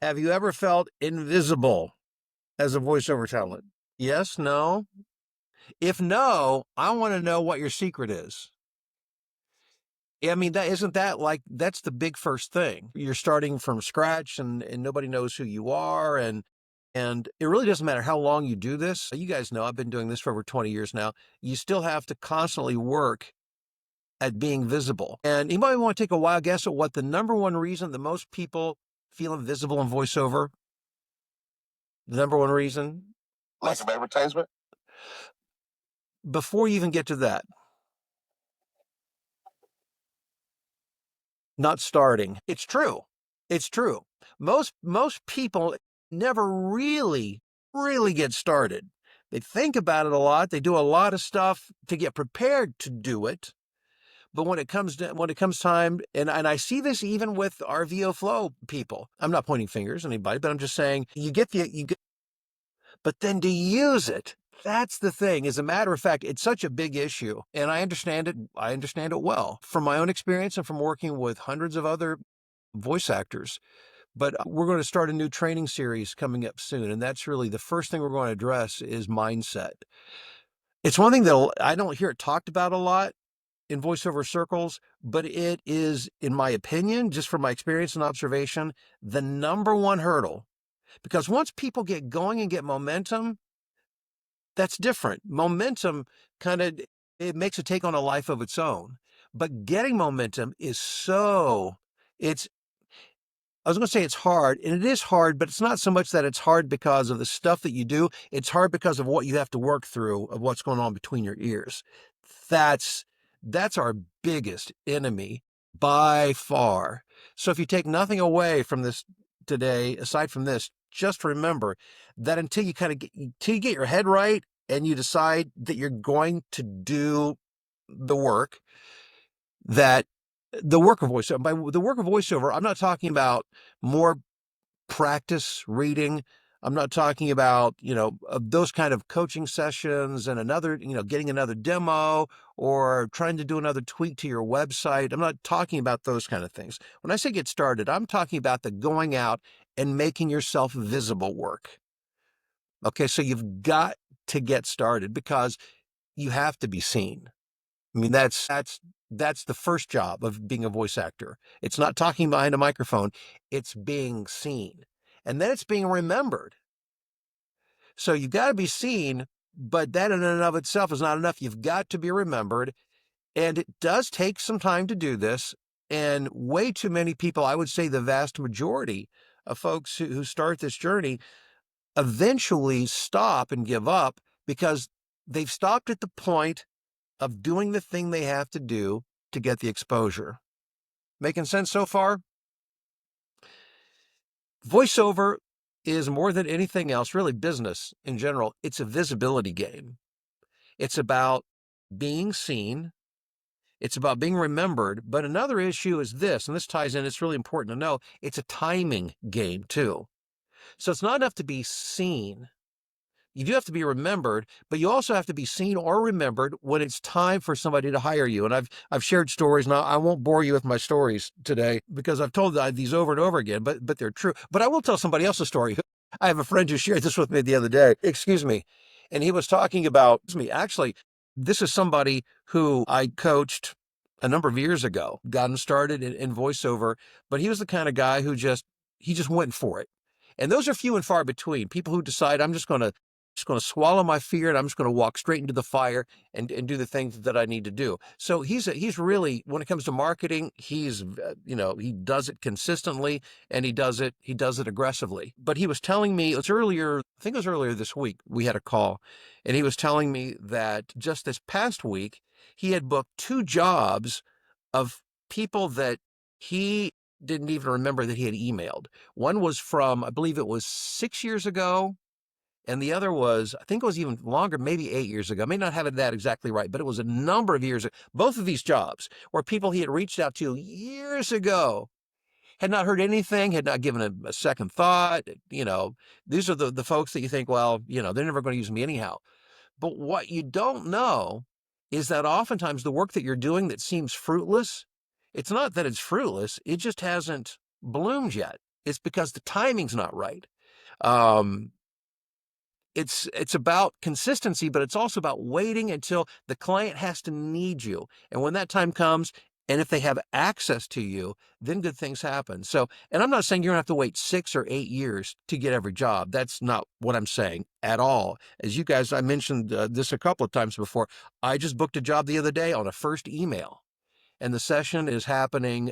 Have you ever felt invisible as a voiceover talent? Yes, no? If no, I want to know what your secret is. I mean, that isn't that like that's the big first thing. You're starting from scratch and nobody knows who you are and it really doesn't matter how long you do this. You guys know I've been doing this for over 20 years now. You still have to constantly work at being visible. And you might want to take a wild guess at what the number one reason that most people feel invisible in voiceover. The number one reason. Lack of advertisement? Before you even get to that, not starting. It's true. It's true. Most people never really get started. They think about it a lot. They do a lot of stuff to get prepared to do it. But when it comes time, and I see this even with our VoFlow people. I'm not pointing fingers at anybody, but I'm just saying but then to use it, that's the thing. As a matter of fact, it's such a big issue, and I understand it. I understand it well from my own experience and from working with hundreds of other voice actors. But we're going to start a new training series coming up soon, and that's really the first thing we're going to address is mindset. It's one thing that I don't hear it talked about a lot in voiceover circles, but it is, in my opinion, just from my experience and observation, the number one hurdle. Because once people get going and get momentum, that's different. Momentum it makes it take on a life of its own. But getting momentum is it's, I was going to say it's hard, and it is hard, but it's not so much that it's hard because of the stuff that you do. It's hard because of what you have to work through, of what's going on between your ears. That's our biggest enemy by far. So if you take nothing away from this today, aside from this, just remember that until you get your head right and you decide that you're going to do the work, that the work of voiceover, by the work of voiceover, I'm not talking about more practice reading. I'm not talking about, those kind of coaching sessions and getting another demo or trying to do another tweak to your website. I'm not talking about those kind of things. When I say get started, I'm talking about the going out and making yourself visible work. Okay, so you've got to get started because you have to be seen. I mean, that's the first job of being a voice actor. It's not talking behind a microphone, it's being seen. And then it's being remembered. So you've got to be seen, but that in and of itself is not enough. You've got to be remembered. And it does take some time to do this. And way too many people, I would say the vast majority of folks who start this journey eventually stop and give up because they've stopped at the point of doing the thing they have to do to get the exposure. Making sense so far? Voiceover is more than anything else, really business in general. It's a visibility game. It's about being seen. It's about being remembered. But another issue is this, and this ties in, it's really important to know, it's a timing game too. So it's not enough to be seen. You do have to be remembered, but you also have to be seen or remembered when it's time for somebody to hire you. And I've shared stories. Now, I won't bore you with my stories today because I've told these over and over again, but they're true. But I will tell somebody else's story. I have a friend who shared this with me the other day. Excuse me. And he was talking about me. Actually, this is somebody who I coached a number of years ago, got him started in voiceover, but he was the kind of guy who he just went for it. And those are few and far between. People who decide I'm just going to swallow my fear and I'm just going to walk straight into the fire and do the things that I need to do. So he's really, when it comes to marketing, he does it consistently and he does it aggressively. But he was telling me, I think it was earlier this week, we had a call and he was telling me that just this past week, he had booked 2 jobs of people that he didn't even remember that he had emailed. One was from, I believe it was 6 years ago. And the other was, I think it was even longer, maybe 8 years ago. I may not have it that exactly right, but it was a number of years. Both of these jobs were people he had reached out to years ago, had not heard anything, had not given a second thought. These are the folks that you think, well, they're never going to use me anyhow. But what you don't know is that oftentimes the work that you're doing that seems fruitless, it's not that it's fruitless, it just hasn't bloomed yet. It's because the timing's not right. Um, it's about consistency, but it's also about waiting until the client has to need you. And when that time comes, and if they have access to you, then good things happen. So, and I'm not saying you're gonna have to wait 6 or 8 years to get every job. That's not what I'm saying at all. As you guys, I mentioned this a couple of times before. I just booked a job the other day on a first email, and the session is happening.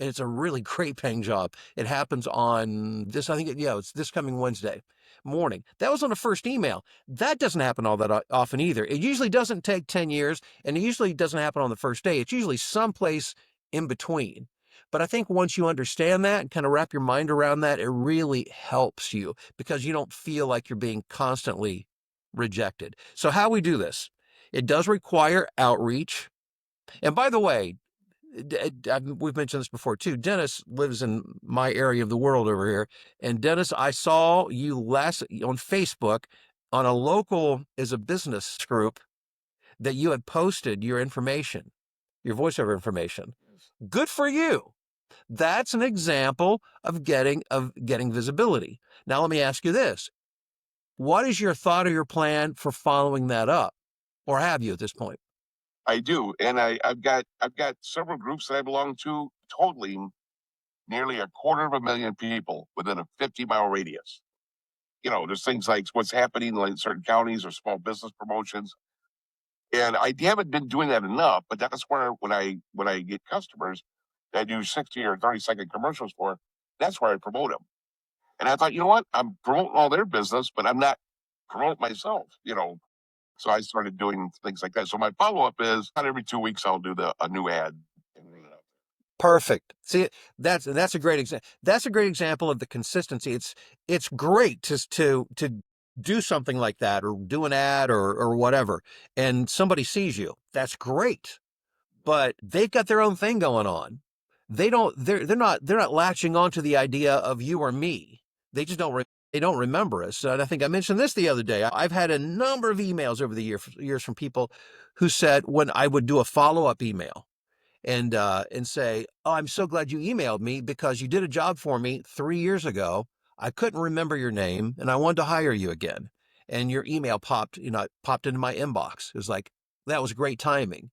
And it's a really great paying job. It happens on this, I think, it's this coming Wednesday morning. That was on the first email. That doesn't happen all that often either. It usually doesn't take 10 years, and it usually doesn't happen on the first day. It's usually someplace in between. But I think once you understand that and kind of wrap your mind around that, it really helps you because you don't feel like you're being constantly rejected. So, how we do this, it does require outreach. And by the way, we've mentioned this before too. Dennis lives in my area of the world over here. And Dennis, I saw you last on Facebook on a local as a business group that you had posted your information, your voiceover information. Good for you. That's an example of getting visibility. Now let me ask you this. What is your thought or your plan for following that up? Or have you at this point? I do, and I've got several groups that I belong to, totaling nearly 250,000 people within a 50-mile radius. There's things like what's happening like in certain counties or small business promotions, and I haven't been doing that enough. But that's where when I get customers that I do 60 or 30-second commercials for, that's where I promote them. And I thought, you know what, I'm promoting all their business, but I'm not promoting myself. So I started doing things like that. So my follow up is not every 2 weeks I'll do a new ad and run it up. Perfect. See, that's a great example. That's a great example of the consistency. It's great to do something like that or do an ad or whatever, and somebody sees you. That's great. But they've got their own thing going on. They're not latching on to the idea of you or me. They just they don't remember us. And I think I mentioned this the other day. I've had a number of emails over the years from people who said when I would do a follow-up email and say, "Oh, I'm so glad you emailed me because you did a job for me 3 years ago. I couldn't remember your name and I wanted to hire you again. And your email popped into my inbox." It was like, that was great timing.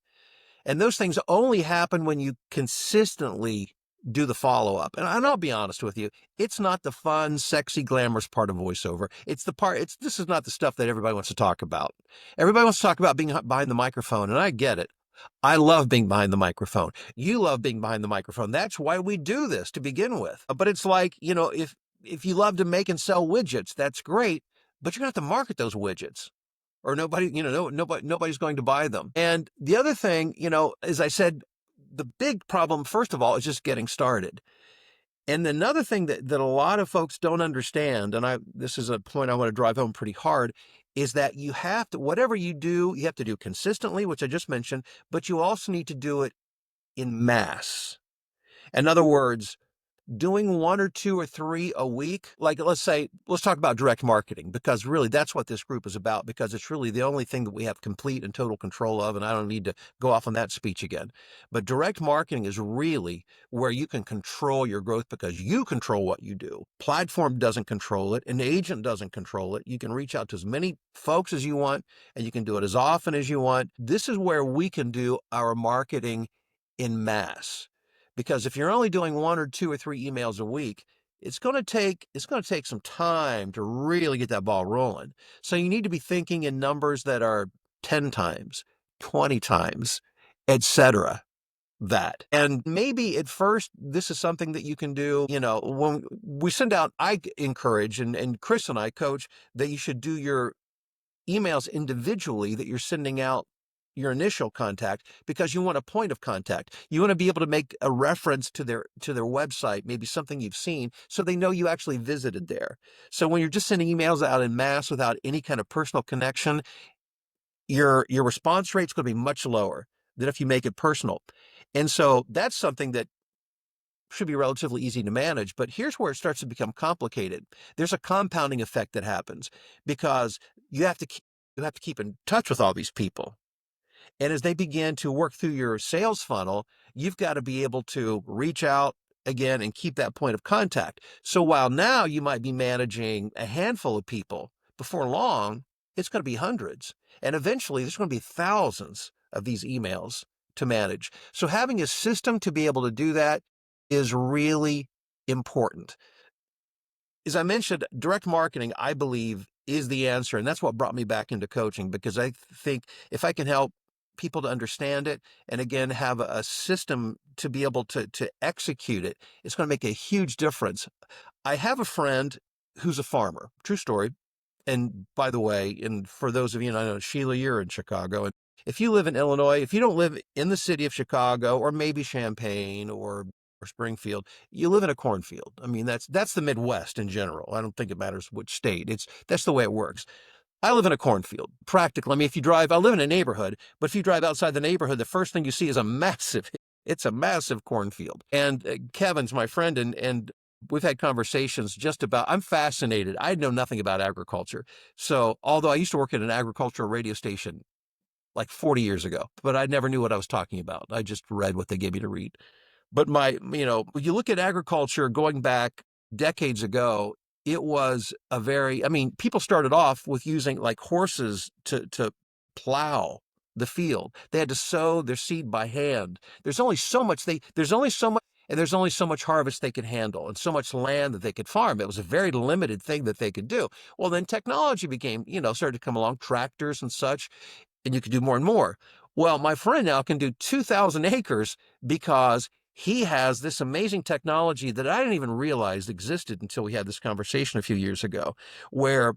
And those things only happen when you consistently do the follow up. And I'll be honest with you, it's not the fun, sexy, glamorous part of voiceover. This is not the stuff that everybody wants to talk about. Everybody wants to talk about being behind the microphone, and I get it. I love being behind the microphone. You love being behind the microphone. That's why we do this to begin with. But it's like, if you love to make and sell widgets, that's great, but you're going to have to market those widgets or nobody's going to buy them. And the other thing, as I said, the big problem, first of all, is just getting started. And another thing that a lot of folks don't understand, and this is a point I want to drive home pretty hard, is that you have to, whatever you do, you have to do consistently, which I just mentioned, but you also need to do it in mass. In other words, doing one or two or three a week, like let's talk about direct marketing, because really that's what this group is about, because it's really the only thing that we have complete and total control of. And I don't need to go off on that speech again. But direct marketing is really where you can control your growth because you control what you do. Platform doesn't control it. An agent doesn't control it. You can reach out to as many folks as you want, and you can do it as often as you want. This is where we can do our marketing in mass. Because if you're only doing one or two or three emails a week, it's going to take some time to really get that ball rolling. So you need to be thinking in numbers that are 10 times, 20 times, etc. that. And maybe at first this is something that you can do, when we send out, I encourage and Chris and I coach that you should do your emails individually that you're sending out your initial contact, because you want a point of contact. You want to be able to make a reference to their website, maybe something you've seen, so they know you actually visited there. So when you're just sending emails out in mass without any kind of personal connection, your response rate's going to be much lower than if you make it personal. And so that's something that should be relatively easy to manage. But here's where it starts to become complicated. There's a compounding effect that happens because you have to keep in touch with all these people. And as they begin to work through your sales funnel, you've got to be able to reach out again and keep that point of contact. So while now you might be managing a handful of people, before long, it's going to be hundreds. And eventually, there's going to be thousands of these emails to manage. So having a system to be able to do that is really important. As I mentioned, direct marketing, I believe, is the answer. And that's what brought me back into coaching, because I think if I can help people to understand it and again have a system to be able to execute it, it's going to make a huge difference. I have a friend who's a farmer, true story. And by the way, and for those of you, and I know Sheila, you're in Chicago, and if you live in Illinois, if you don't live in the city of Chicago or maybe Champaign or Springfield, you live in a cornfield. I mean, that's the Midwest in general. I don't think it matters which state. That's the way it works. I live in a cornfield, practically. I mean, if you drive, I live in a neighborhood, but if you drive outside the neighborhood, the first thing you see is it's a massive cornfield. And Kevin's my friend, and we've had conversations just about, I'm fascinated. I know nothing about agriculture. So, although I used to work at an agricultural radio station like 40 years ago, but I never knew what I was talking about. I just read what they gave me to read. But when you look at agriculture going back decades ago, it was I mean, people started off with using like horses to plow the field. They had to sow their seed by hand. There's only so much, and there's only so much harvest they could handle and so much land that they could farm. It was a very limited thing that they could do. Well, then technology became, started to come along, tractors and such, and you could do more and more. Well, my friend now can do 2,000 acres because he has this amazing technology that I didn't even realize existed until we had this conversation a few years ago, where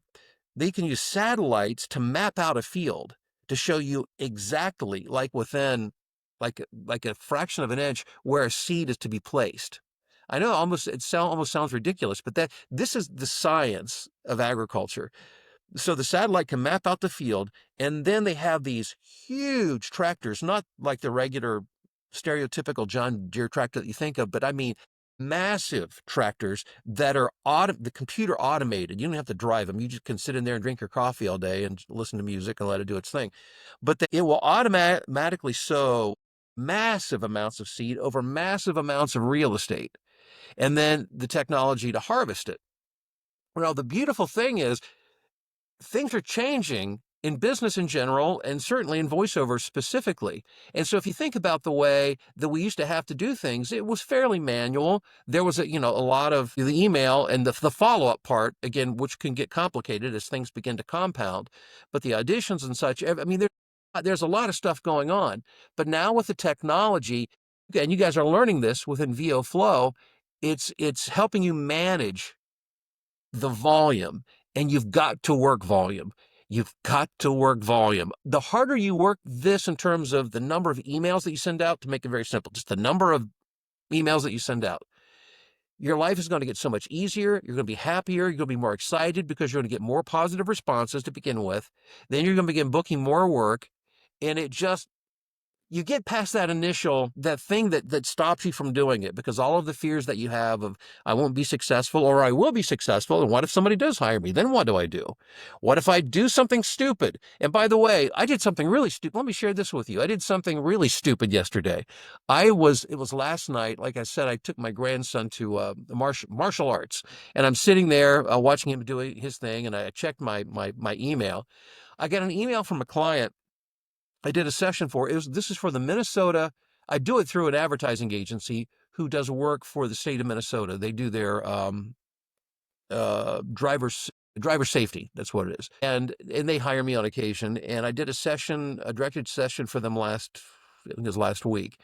they can use satellites to map out a field to show you exactly, like within like a fraction of an inch, where a seed is to be placed. I know almost sounds ridiculous, but this is the science of agriculture. So the satellite can map out the field, and then they have these huge tractors, not like the regular stereotypical John Deere tractor that you think of, but I mean massive tractors that are the computer automated. You don't have to drive them. You just can sit in there and drink your coffee all day and listen to music and let it do its thing. But it will automatically sow massive amounts of seed over massive amounts of real estate, and then the technology to harvest it. Well, the beautiful thing is, things are changing in business in general, and certainly in voiceover specifically. And so if you think about the way that we used to have to do things, it was fairly manual. There was a lot of the email and the follow-up part, again, which can get complicated as things begin to compound. But the auditions and such, I mean, there's a lot of stuff going on. But now with the technology, and you guys are learning this within VoFlow, it's helping you manage the volume, and you've got to work volume. You've got to work volume. The harder you work this in terms of the number of emails that you send out, to make it very simple, just the number of emails that you send out, your life is going to get so much easier. You're going to be happier. You're going to be more excited because you're going to get more positive responses to begin with. Then you're going to begin booking more work. And you get past that thing that stops you from doing it, because all of the fears that you have of, I won't be successful, or I will be successful, and what if somebody does hire me? Then what do I do? What if I do something stupid? And by the way, I did something really stupid. Let me share this with you. I did something really stupid yesterday. It was last night. Like I said, I took my grandson to martial arts, and I'm sitting there watching him doing his thing, and I checked my email. I got an email from a client I did a session for. This is for the Minnesota. I do it through an advertising agency who does work for the state of Minnesota. They do their driver safety. That's what it is. And they hire me on occasion. And I did a directed session for them I think it was last week.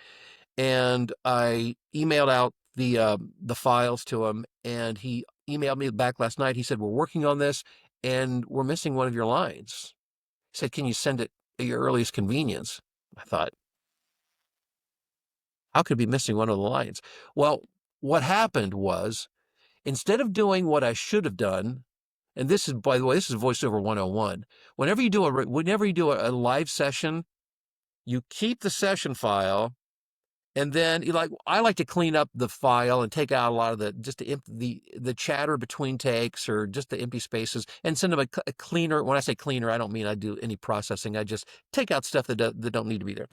And I emailed out the files to him, and he emailed me back last night. He said, "We're working on this, and we're missing one of your lines." He said, "Can you send it at your earliest convenience?" I thought, how could it be missing one of the lines? Well, what happened was, instead of doing what I should have done, and this is, by the way, this is voiceover 101. Whenever you do a live session, you keep the session file, and then I like to clean up the file and take out a lot of the chatter between takes, or just the empty spaces, and send them a cleaner. When I say cleaner, I don't mean I do any processing. I just take out stuff that don't need to be there.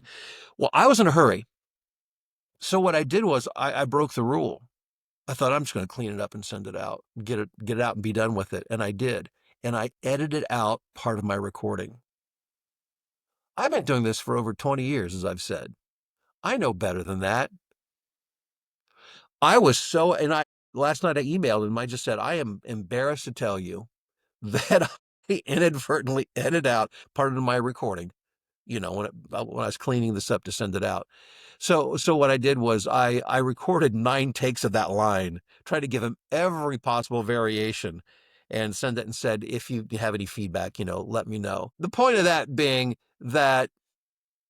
Well, I was in a hurry. So what I did was I broke the rule. I thought I'm just going to clean it up and send it out, get it out and be done with it. And I did. And I edited out part of my recording. I've been doing this for over 20 years, as I've said. I know better than that. I was so, and I, last night I emailed him. I just said, I am embarrassed to tell you that I inadvertently edited out part of my recording, when I was cleaning this up to send it out. So what I did was I recorded 9 takes of that line, tried to give him every possible variation and send it and said, if you have any feedback, let me know. The point of that being that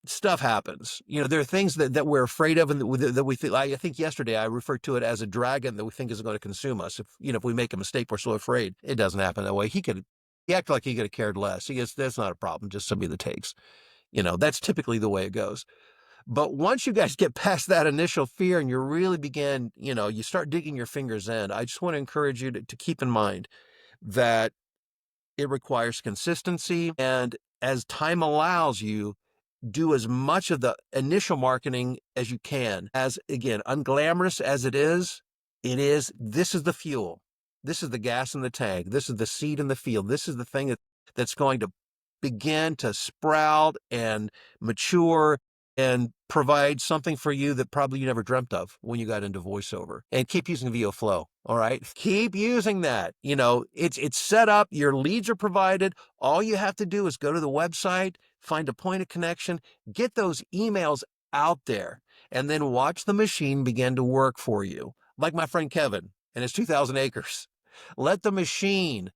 stuff happens. There are things that we're afraid of and that we think. I think yesterday I referred to it as a dragon that we think is going to consume us. If we make a mistake, we're so afraid. It doesn't happen that way. He acted like he could have cared less. That's not a problem. Just send me the takes. That's typically the way it goes. But once you guys get past that initial fear and you really begin, you start digging your fingers in, I just want to encourage you to keep in mind that it requires consistency. And as time allows you, do as much of the initial marketing as you can. As again, unglamorous as this is the fuel. This is the gas in the tank. This is the seed in the field. This is the thing that's going to begin to sprout and mature and provide something for you that probably you never dreamt of when you got into voiceover. And keep using VoFlow. All right. Keep using that. It's set up. Your leads are provided. All you have to do is go to the website, find a point of connection, get those emails out there, and then watch the machine begin to work for you. Like my friend Kevin and his 2,000 acres. Let the machine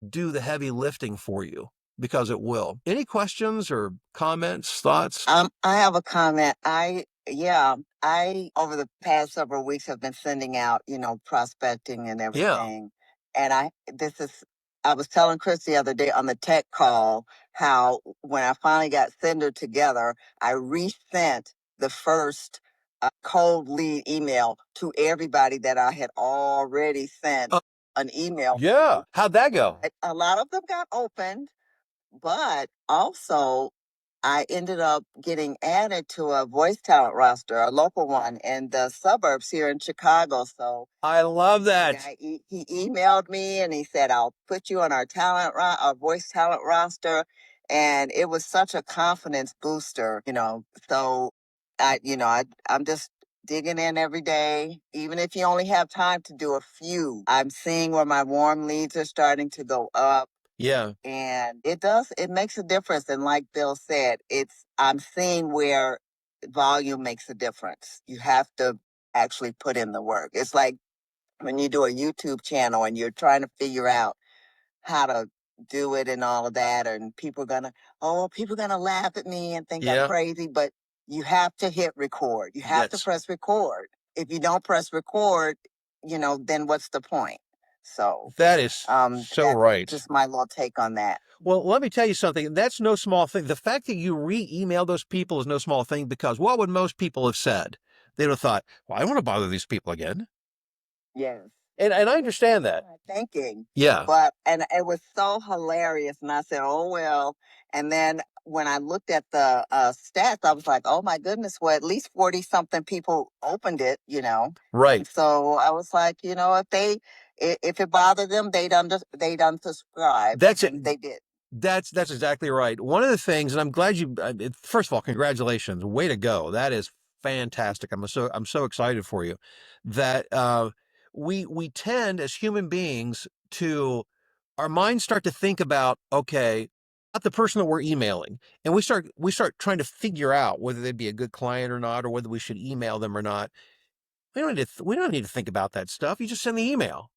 do the heavy lifting for you because it will. Any questions or comments, thoughts? I have a comment. I over the past several weeks have been sending out, prospecting and Yeah. everything. And I was telling Chris the other day on the tech call how when I finally got Sender together, I resent the first cold lead email to everybody that I had already sent an email. Yeah. How'd that go? A lot of them got opened, but also I ended up getting added to a voice talent roster, a local one in the suburbs here in Chicago. So I love the that. guy, he emailed me and he said, I'll put you on our voice talent roster. And it was such a confidence booster. So I'm just digging in every day, even if you only have time to do a few. I'm seeing where my warm leads are starting to go up. Yeah. And it makes a difference. And like Bill said, I'm seeing where volume makes a difference. You have to actually put in the work. It's like when you do a YouTube channel and you're trying to figure out how to do it and all of that, and people are gonna laugh at me and think I'm Yeah. crazy, but you have to hit record. You have to press record. If you don't press record, then what's the point? So That is so that's right. just my little take on that. Well, let me tell you something. That's no small thing. The fact that you re-email those people is no small thing because what would most people have said? They'd have thought, well, I don't want to bother these people again. Yes. And I understand that. Thinking. Yeah. And it was so hilarious. And I said, oh, well. And then when I looked at the stats, I was like, oh, my goodness, well, at least 40 something people opened it. Right. And so I was like, if it bothered them, they'd unsubscribe. That's it. And they did. That's exactly right. One of the things, and I'm glad first of all, congratulations. Way to go. That is fantastic. I'm so excited for you that we tend as human beings to our minds start to think about, okay, not the person that we're emailing. And we start trying to figure out whether they'd be a good client or not, or whether we should email them or not. We don't need to think about that stuff. You just send the email.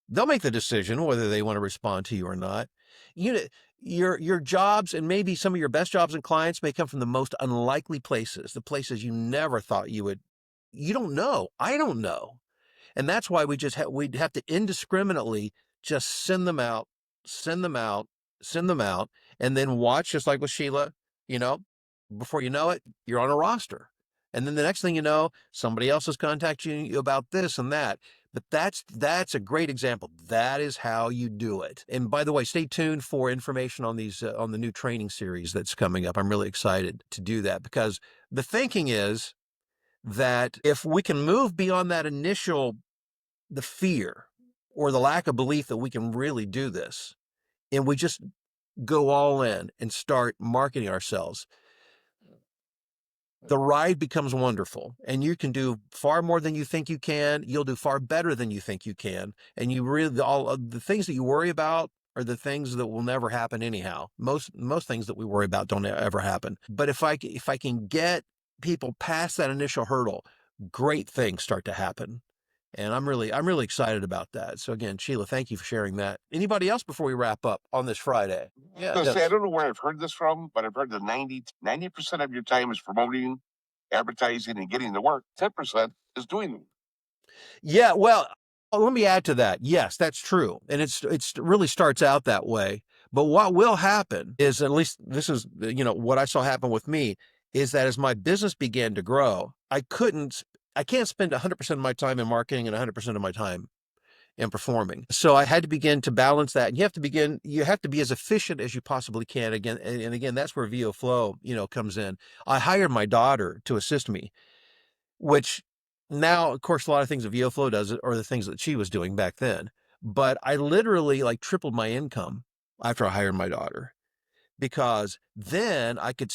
They'll make the decision whether they want to respond to you or not. You your jobs and maybe some of your best jobs and clients may come from the most unlikely places, the places you never thought you would. You don't know. I don't know. And that's why we'd have to indiscriminately just send them out, send them out, send them out, and then watch, just like with Sheila, you know, before you know it, you're on a roster. And then the next thing you know, somebody else is contacting you about this and that. But that's a great example. That is how you do it. And by the way, stay tuned for information on these on the new training series that's coming up. I'm really excited to do that because the thinking is that if we can move beyond that initial the fear or the lack of belief that we can really do this, and we just go all in and start marketing ourselves, the ride becomes wonderful, and you can do far more than you think you can. You'll do far better than you think you can. And you really, all of the things that you worry about are the things that will never happen anyhow. Most things that we worry about don't ever happen. But if I can get people past that initial hurdle, great things start to happen. And I'm really excited about that. So again, Sheila, thank you for sharing that. Anybody else before we wrap up on this Friday? Yeah, I yes. don't know where I've heard this from, but I've heard that 90% of your time is promoting, advertising, and getting the work. 10% is doing them. Yeah, well, let me add to that. Yes, that's true. And it's really starts out that way. But what will happen is, at least this is, what I saw happen with me, is that as my business began to grow, I can't spend 100% of my time in marketing and 100% of my time in performing. So I had to begin to balance that. And you have to be as efficient as you possibly can. Again, and again, that's where VoFlow, comes in. I hired my daughter to assist me, which now, of course, a lot of things that VoFlow does are the things that she was doing back then. But I literally like tripled my income after I hired my daughter, because then I could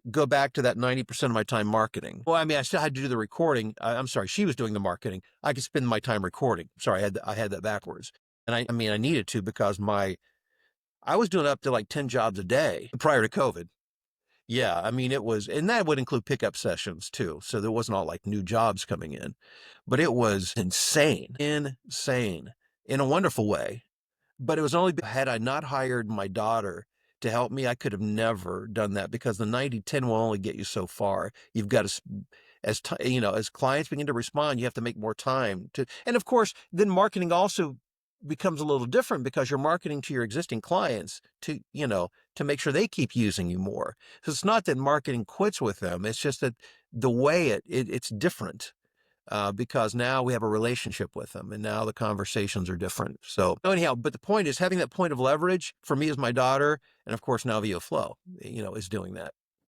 go back to that 90% of my time marketing. Well, I mean, I still had to do the recording. I'm sorry, she was doing the marketing. I could spend my time recording. Sorry, I had that backwards. And I mean, I needed to, because I was doing up to like 10 jobs a day prior to COVID. Yeah, I mean, and that would include pickup sessions too. So there wasn't all like new jobs coming in, but it was insane in a wonderful way. But it was only, had I not hired my daughter to help me, I could have never done that, because the 90-10 will only get you so far. You've got to, as clients begin to respond, you have to make more time and of course, then marketing also becomes a little different, because you're marketing to your existing clients to make sure they keep using you more. So it's not that marketing quits with them. It's just that the way it's different, because now we have a relationship with them, and now the conversations are different. So anyhow, but the point is, having that point of leverage for me is my daughter, and of course now VoFlow, is doing that.